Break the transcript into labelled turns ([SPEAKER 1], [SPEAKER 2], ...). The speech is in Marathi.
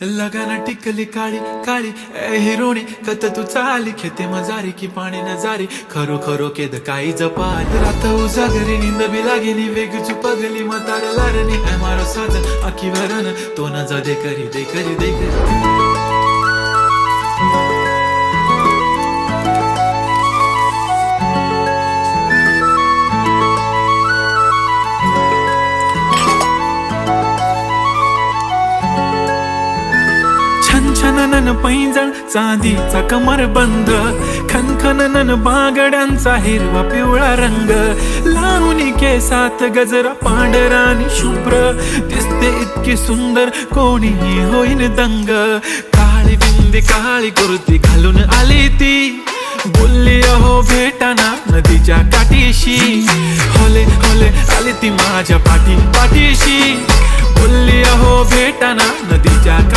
[SPEAKER 1] लगाना टिकली काळी काळी ए हिरोणी कत तू चाली खेते मजारी की पाणी नजारी खरो खरो केद काही जपाल रात उजागरी निंद बी लागेली वेग चुपगली मतार लारणी ए मारो साजन आखी भरन तो न जा दे करी दे करी दे करी छनछनन पैंजण चांदीचा कमर बंद खनखनन बागड्यांचा हिरवा पिवळा रंग लावणी केसात गजरा पांढरा आणि शुभ्र दिसते इतकी सुंदर कोणीही होईन दंग काळी बिंदी काळी कुर्ती घालून आली ती बोलली अहो भेटाना नदीच्या काठीशी होले होले आली ती माझ्या पाठीशी बोलली अहो भेटाना नदीच्या